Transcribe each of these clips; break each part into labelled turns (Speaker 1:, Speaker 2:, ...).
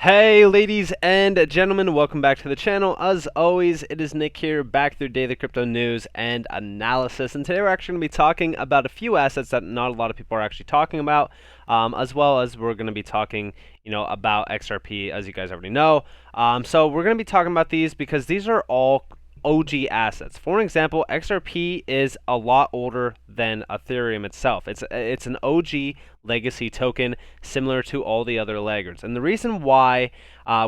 Speaker 1: Hey ladies and gentlemen, welcome back to the channel. As always, it is Nick here, back through daily crypto news and analysis, and today we're actually going to be talking about a few assets that not a lot of people are actually talking about, as well as we're going to be talking, about XRP, as you guys already know. So we're going to be talking about these because these are all OG assets. For an example, XRP is a lot older than Ethereum itself. It's an OG legacy token, similar to all the other laggards. And the reason why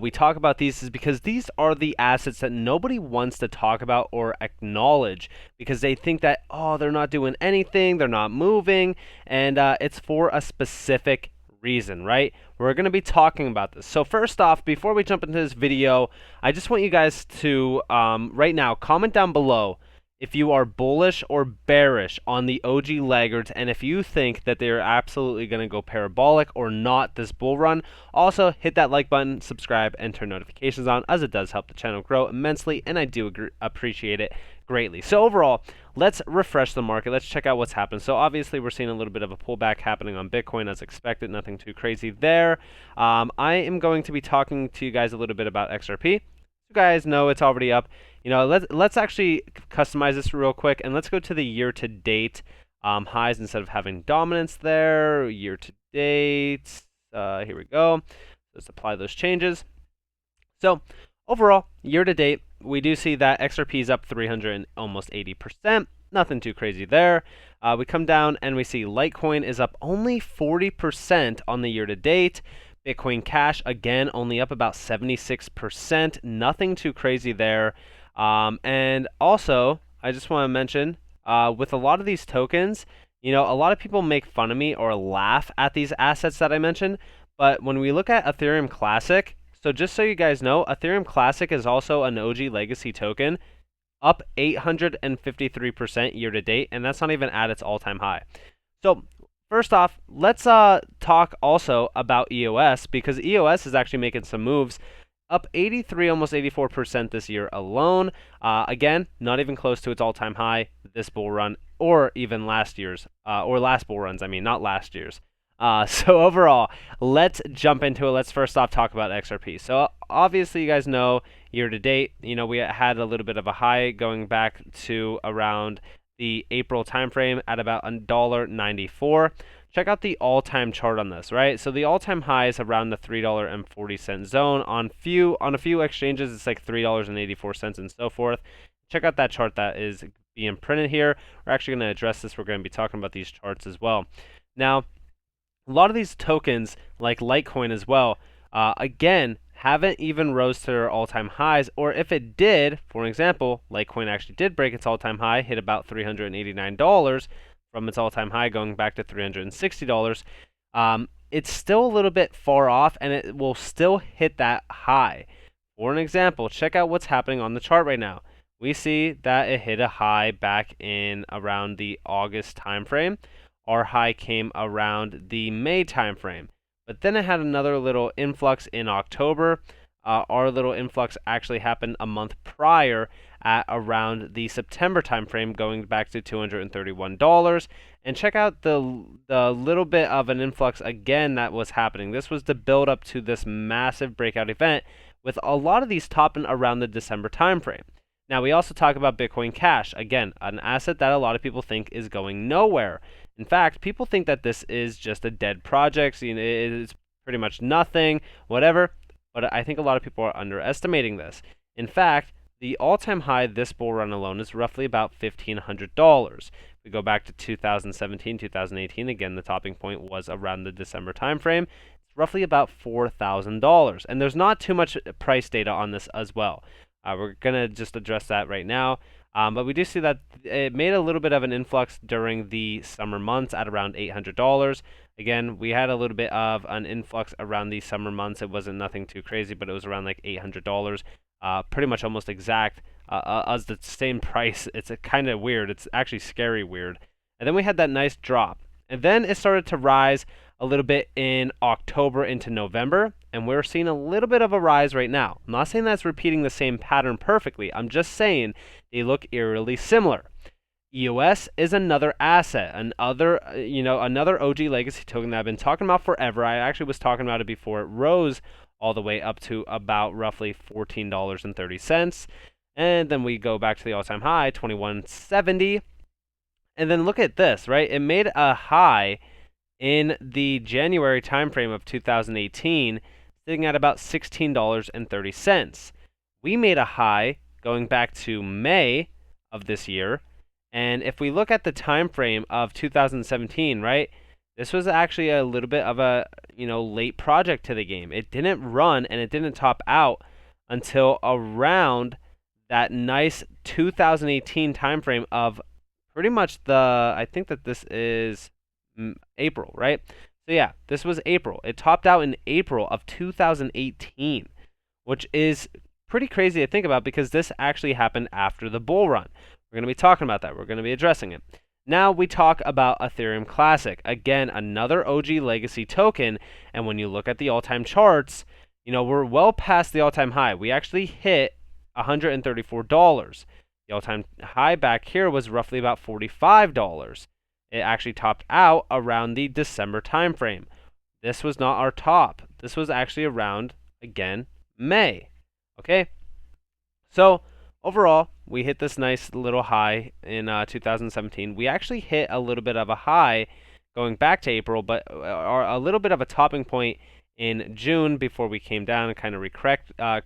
Speaker 1: we talk about these is because these are the assets that nobody wants to talk about or acknowledge, because they think that, oh, they're not doing anything, they're not moving, and it's for a specific reason, right? We're going to be talking about this. So first off, before we jump into this video, I just want you guys to right now comment down below if you are bullish or bearish on the OG laggards, and if you think that they're absolutely going to go parabolic or not this bull run. Also, hit that like button, subscribe, and turn notifications on, as it does help the channel grow immensely, and I do appreciate it greatly. So overall, let's refresh the market. Let's check out what's happened. So obviously, we're seeing a little bit of a pullback happening on Bitcoin as expected. Nothing too crazy there. I am going to be talking to you guys a little bit about XRP. You guys know it's already up. Let's actually customize this real quick, and let's go to the year-to-date highs instead of having dominance there. Year-to-date. Here we go. Let's apply those changes. So overall, year-to-date, we do see that XRP is up 300 almost 80%. Nothing too crazy there. We come down and we see Litecoin is up only 40% on the year-to-date. Bitcoin Cash, again, only up about 76%. Nothing too crazy there. And also, I just want to mention, with a lot of these tokens, a lot of people make fun of me or laugh at these assets that I mentioned. But when we look at Ethereum Classic, so just so you guys know, Ethereum Classic is also an OG legacy token, up 853% year to date, and that's not even at its all-time high. So first off, let's talk also about EOS, because EOS is actually making some moves, up 83, almost 84% this year alone. Again, not even close to its all-time high this bull run, or even last year's, or last bull runs, I mean, not last year's. So overall, let's jump into it. Let's first off talk about XRP. So obviously, you guys know year to date, we had a little bit of a high going back to around the April timeframe at about $1.94. Check out the all-time chart on this, right? So the all-time high is around the $3.40 zone. On a few exchanges, it's like $3.84 and so forth. Check out that chart that is being printed here. We're actually going to address this. We're going to be talking about these charts as well. Now, a lot of these tokens, like Litecoin as well, again, haven't even rose to their all-time highs, or if it did, for example, Litecoin actually did break its all-time high, hit about $389 from its all-time high, going back to $360. It's still a little bit far off, and it will still hit that high. For an example, check out what's happening on the chart right now. We see that it hit a high back in around the August timeframe. Our high came around the May timeframe, but then it had another little influx in October. Our little influx actually happened a month prior at around the September timeframe, going back to $231. And check out the little bit of an influx again that was happening. This was the build up to this massive breakout event, with a lot of these topping around the December timeframe. Now, we also talk about Bitcoin Cash, again, an asset that a lot of people think is going nowhere. In fact, people think that this is just a dead project. It's pretty much nothing, whatever. But I think a lot of people are underestimating this. In fact, the all-time high this bull run alone is roughly about $1,500. We go back to 2017, 2018. Again, the topping point was around the December timeframe. It's roughly about $4,000. And there's not too much price data on this as well. We're going to just address that right now. But we do see that it made a little bit of an influx during the summer months at around $800. Again, we had a little bit of an influx around the summer months. It wasn't nothing too crazy, but it was around like $800. Pretty much almost exact as the same price. It's kind of weird. It's actually scary weird. And then we had that nice drop. And then it started to rise a little bit in October into November, and we're seeing a little bit of a rise right now. I'm not saying that's repeating the same pattern perfectly. I'm just saying they look eerily similar. EOS is another asset, another OG legacy token that I've been talking about forever. I actually was talking about it before it rose all the way up to about roughly $14.30. And then we go back to the all-time high, 21.70. And then look at this, right? It made a high in the January timeframe of 2018, sitting at about $16.30. We made a high going back to May of this year, and if we look at the time frame of 2017, right, this was actually a little bit of a late project to the game. It didn't run and it didn't top out until around that nice 2018 time frame of pretty much I think that this is April, right? So yeah, this was April. It topped out in April of 2018, which is pretty crazy to think about because this actually happened after the bull run. We're going to be talking about that. We're going to be addressing it. Now we talk about Ethereum Classic. Again, another OG legacy token, and when you look at the all-time charts, we're well past the all-time high. We actually hit $134. The all-time high back here was roughly about $45. It actually topped out around the December timeframe. This was not our top. This was actually around, again, May. Okay? So, overall, we hit this nice little high in 2017. We actually hit a little bit of a high going back to April, but a little bit of a topping point in June before we came down and kind of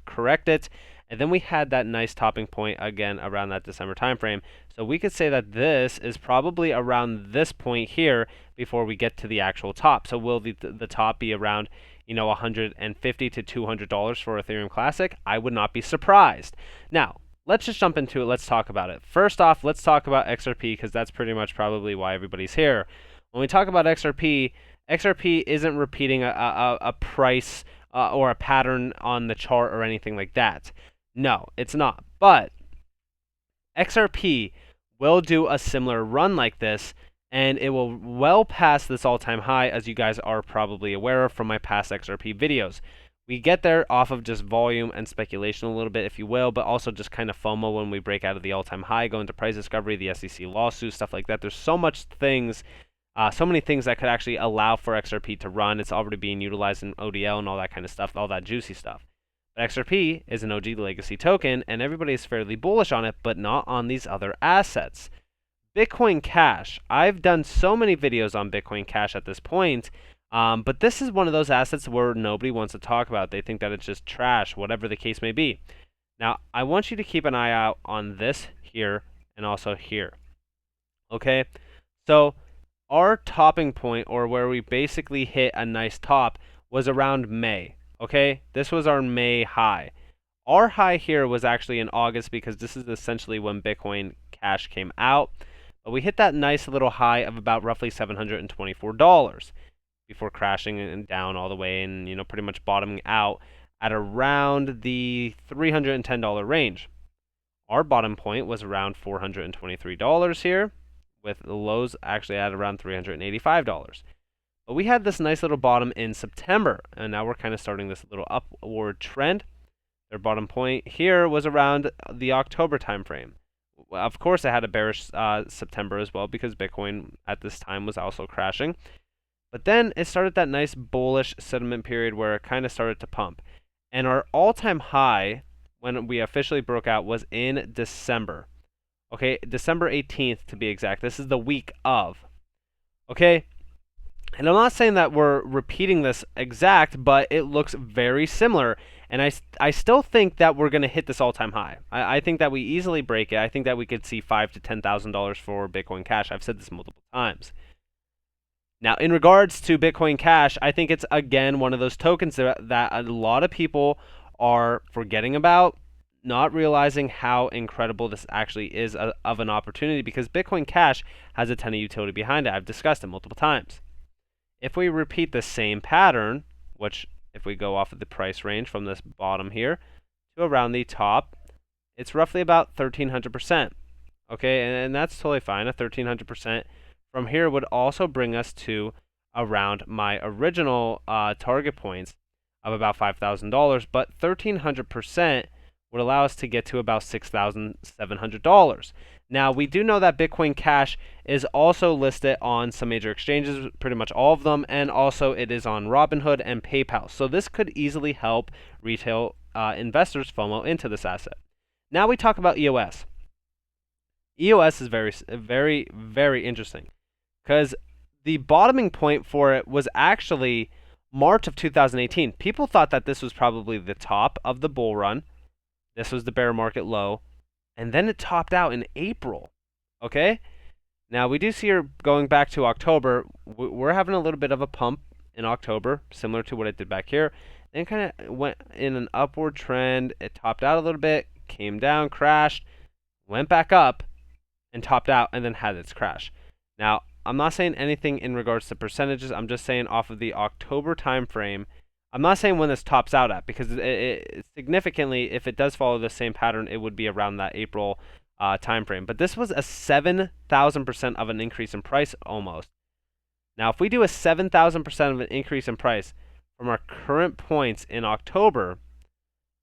Speaker 1: correct it. And then we had that nice topping point again around that December timeframe. So we could say that this is probably around this point here before we get to the actual top. So will the top be around $150 to $200 for Ethereum Classic? I would not be surprised. Now, let's just jump into it. Let's talk about it. First off, let's talk about XRP because that's pretty much probably why everybody's here. When we talk about XRP, XRP isn't repeating a price or a pattern on the chart or anything like that. No, it's not. But XRP will do a similar run like this, and it will well pass this all-time high, as you guys are probably aware of from my past XRP videos. We get there off of just volume and speculation a little bit, if you will, but also just kind of FOMO when we break out of the all-time high, go into price discovery, the SEC lawsuit, stuff like that. There's so many things that could actually allow for XRP to run. It's already being utilized in ODL and all that kind of stuff, all that juicy stuff. But XRP is an OG legacy token, and everybody is fairly bullish on it, but not on these other assets. Bitcoin Cash. I've done so many videos on Bitcoin Cash at this point, but this is one of those assets where nobody wants to talk about. They think that it's just trash, whatever the case may be. Now, I want you to keep an eye out on this here and also here. Okay? So, our topping point, or where we basically hit a nice top, was around May. Okay, this was our May high. Our high here was actually in August because this is essentially when Bitcoin Cash came out. But we hit that nice little high of about roughly $724 before crashing and down all the way and pretty much bottoming out at around the $310 range. Our bottom point was around $423 here, with the lows actually at around $385. But we had this nice little bottom in September, and now we're kind of starting this little upward trend. Their bottom point here was around the October timeframe. Well, of course, it had a bearish September as well because Bitcoin at this time was also crashing. But then it started that nice bullish sentiment period where it kind of started to pump. And our all-time high when we officially broke out was in December. Okay, December 18th to be exact. This is the week of. Okay? And I'm not saying that we're repeating this exact, but it looks very similar. And I still think that we're going to hit this all-time high. I think that we easily break it. I think that we could see $5,000 to $10,000 for Bitcoin Cash. I've said this multiple times. Now, in regards to Bitcoin Cash, I think it's, again, one of those tokens that a lot of people are forgetting about, not realizing how incredible this actually is of an opportunity because Bitcoin Cash has a ton of utility behind it. I've discussed it multiple times. If we repeat the same pattern, which if we go off of the price range from this bottom here to around the top, it's roughly about 1,300%. Okay, and that's totally fine. A 1,300% from here would also bring us to around my original target points of about $5,000, but 1,300% would allow us to get to about $6,700. Now, we do know that Bitcoin Cash is also listed on some major exchanges, pretty much all of them, and also it is on Robinhood and PayPal. So this could easily help retail investors FOMO into this asset. Now we talk about EOS. EOS is very, very interesting because the bottoming point for it was actually March of 2018. People thought that this was probably the top of the bull run. This was the bear market low. And then it topped out in April. Okay? Now, we do see her going back to October. We're having a little bit of a pump in October, similar to what it did back here. Then kind of went in an upward trend. It topped out a little bit, came down, crashed, went back up, and topped out, and then had its crash. Now, I'm not saying anything in regards to percentages. I'm just saying off of the October time frame. I'm not saying when this tops out at, because it significantly, if it does follow the same pattern, it would be around that April time frame. But this was a 7,000% of an increase in price almost. Now, if we do a 7,000% of an increase in price from our current points in October,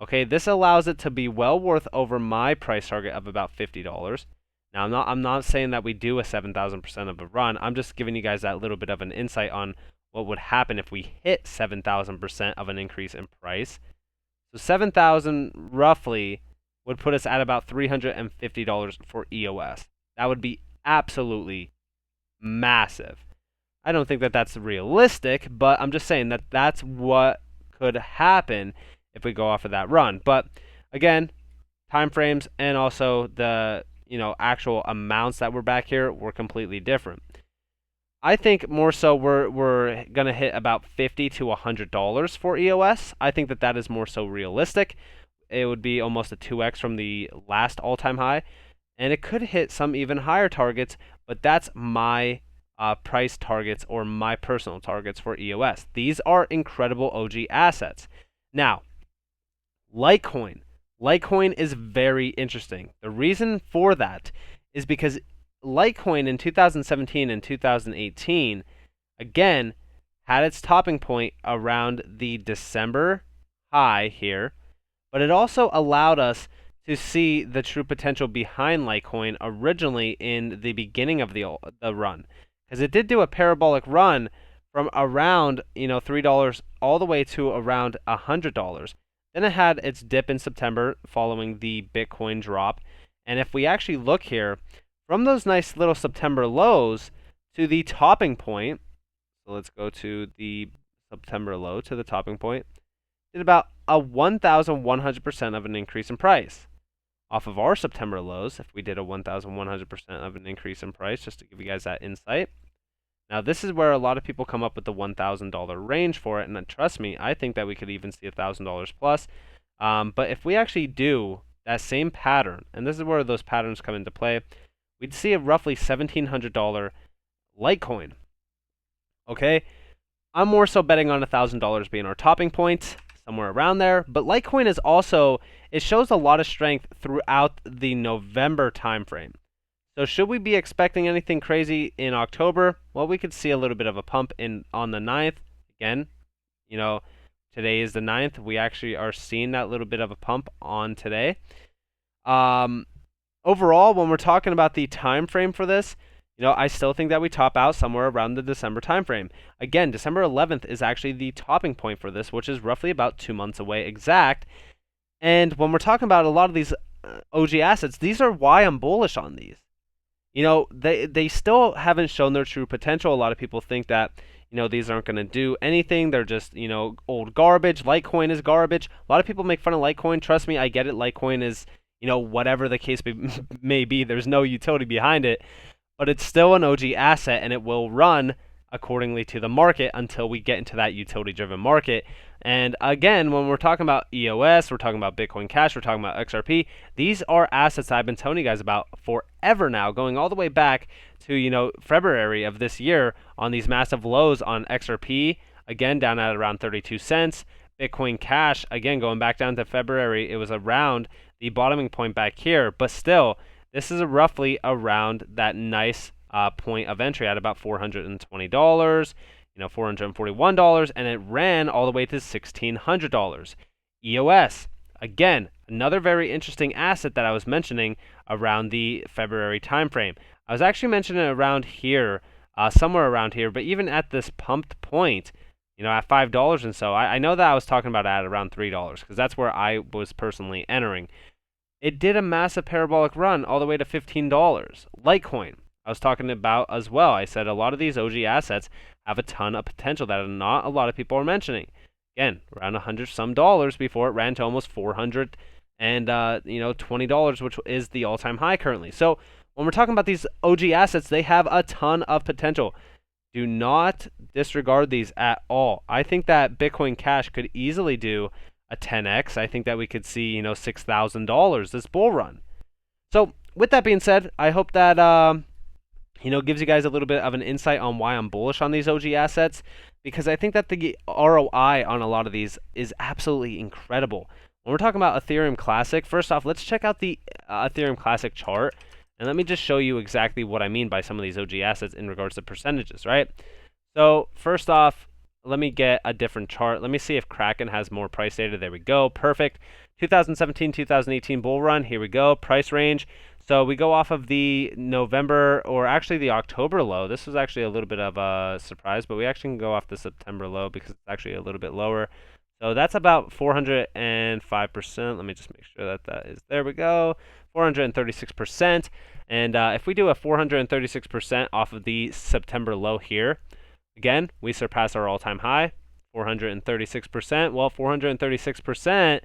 Speaker 1: okay, this allows it to be well worth over my price target of about $50. Now, I'm not saying that we do a 7,000% of a run. I'm just giving you guys that little bit of an insight on what would happen if we hit 7,000% of an increase in price. So 7,000 roughly would put us at about $350 for EOS. That would be absolutely massive. I don't think that that's realistic, but I'm just saying that that's what could happen if we go off of that run. But again, time frames and also the actual amounts that were back here were completely different. I think more so we're going to hit about $50 to $100 for EOS. I think that is more so realistic. It would be almost a 2x from the last all-time high, and it could hit some even higher targets, but that's my price targets or my personal targets for EOS. These are incredible OG assets. Now, Litecoin. Litecoin is very interesting. The reason for that is because Litecoin in 2017 and 2018, again, had its topping point around the December high here, but it also allowed us to see the true potential behind Litecoin originally in the beginning of the run, because it did do a parabolic run from around $3 all the way to around $100. Then it had its dip in September following the Bitcoin drop, and if we actually look here, from those nice little September lows to the topping point, so let's go to the September low to the topping point, did about a 1,100% of an increase in price. Off of our September lows, if we did a 1,100% of an increase in price, just to give you guys that insight. Now, this is where a lot of people come up with the $1,000 range for it, and trust me, I think that we could even see $1,000 plus. But if we actually do that same pattern, and this is where those patterns come into play, we'd see a roughly $1,700 Litecoin. Okay, I'm more so betting on $1,000 being our topping point, somewhere around there. But Litecoin is also, it shows a lot of strength throughout the November timeframe. So should we be expecting anything crazy in October? Well, we could see a little bit of a pump on the 9th. Again, today is the 9th. We actually are seeing that little bit of a pump on today. Overall, when we're talking about the time frame for this, I still think that we top out somewhere around the December time frame. Again, December 11th is actually the topping point for this, which is roughly about 2 months away exact. And when we're talking about a lot of these OG assets, these are why I'm bullish on these. They still haven't shown their true potential. A lot of people think that, these aren't going to do anything. They're just, old garbage. Litecoin is garbage. A lot of people make fun of Litecoin. Trust me, I get it. Litecoin is, whatever the case may be. There's no utility behind it. But it's still an OG asset, and it will run accordingly to the market until we get into that utility-driven market. And again, when we're talking about EOS, we're talking about Bitcoin Cash, we're talking about XRP, these are assets I've been telling you guys about forever now, going all the way back to, February of this year on these massive lows on XRP, again, down at around 32 cents. Bitcoin Cash, again, going back down to February, it was around the bottoming point back here, but still, this is roughly around that nice point of entry at about $420, $441, and it ran all the way to $1,600. EOS, again, Another very interesting asset that I was mentioning around the February timeframe. I was actually mentioning it around here, somewhere around here, but even at this pumped point, at $5 and so, I know that I was talking about it at around $3 because that's where I was personally entering. It did a massive parabolic run all the way to $15. Litecoin, I was talking about as well. I said a lot of these OG assets have a ton of potential that not a lot of people are mentioning. Again, around $100 some before it ran to almost 400 and $20, which is the all-time high currently. So when we're talking about these OG assets, they have a ton of potential. Do not disregard these at all. I think that Bitcoin Cash could easily do a 10x. I think that we could see, $6,000 this bull run. So with that being said, I hope that gives you guys a little bit of an insight on why I'm bullish on these OG assets, because I think that the ROI on a lot of these is absolutely incredible. When we're talking about Ethereum Classic, first off, let's check out the Ethereum Classic chart, and let me just show you exactly what I mean by some of these OG assets in regards to percentages, right? So first off, let me get a different chart. Let me see if Kraken has more price data. There we go. Perfect. 2017, 2018 bull run. Here we go. Price range. So we go off of the November, or actually the October low. This was actually a little bit of a surprise, but we actually can go off the September low because it's actually a little bit lower. So that's about 405%. Let me just make sure that that is, there we go, 436%. And if we do a 436% off of the September low here, again, we surpass our all-time high, 436%. Well, 436%,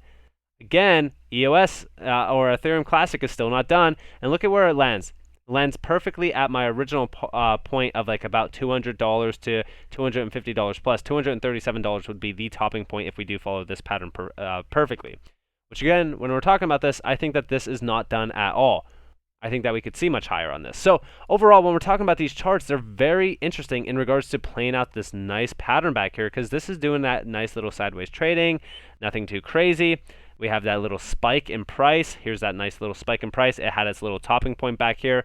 Speaker 1: again, EOS or Ethereum Classic is still not done. And look at where it lands. It lands perfectly at my original point of like about $200 to $250 plus. $237 would be the topping point if we do follow this pattern perfectly. Which again, when we're talking about this, I think that this is not done at all. I think that we could see much higher on this. So overall, when we're talking about these charts, they're very interesting in regards to playing out this nice pattern back here, because this is doing that nice little sideways trading, nothing too crazy. We have that little spike in price. Here's that nice little spike in price. It had its little topping point back here.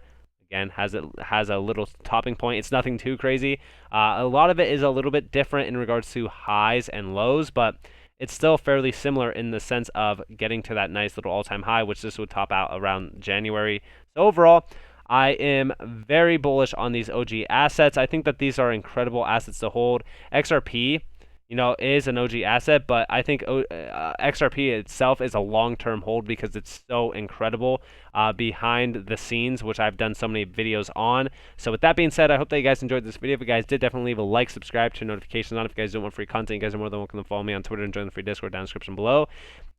Speaker 1: Again, has a little topping point. It's nothing too crazy. A lot of it is a little bit different in regards to highs and lows, but it's still fairly similar in the sense of getting to that nice little all-time high, which this would top out around January. So overall, I am very bullish on these OG assets. I think that these are incredible assets to hold. XRP, is an OG asset, but I think XRP itself is a long-term hold because it's so incredible behind the scenes, which I've done so many videos on. So with that being said, I hope that you guys enjoyed this video. If you guys did, definitely leave a like, subscribe, turn notifications on. If you guys don't want free content, you guys are more than welcome to follow me on Twitter and join the free Discord down in the description below.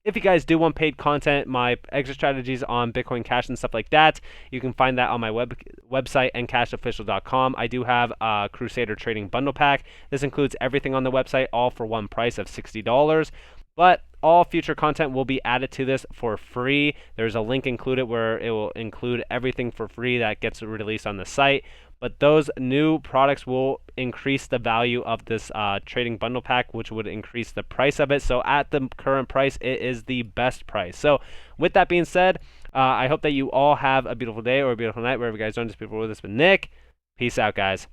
Speaker 1: If you guys do want paid content, my exit strategies on Bitcoin Cash and stuff like that, you can find that on my website, NCashOfficial.com. I do have a Crusader Trading Bundle Pack. This includes everything on the website, all for one price of $60. But all future content will be added to this for free. There's a link included where it will include everything for free that gets released on the site. But those new products will increase the value of this trading bundle pack, which would increase the price of it. So at the current price, it is the best price. So with that being said, I hope that you all have a beautiful day or a beautiful night wherever you guys are. Just people with this with Nick. Peace out, guys.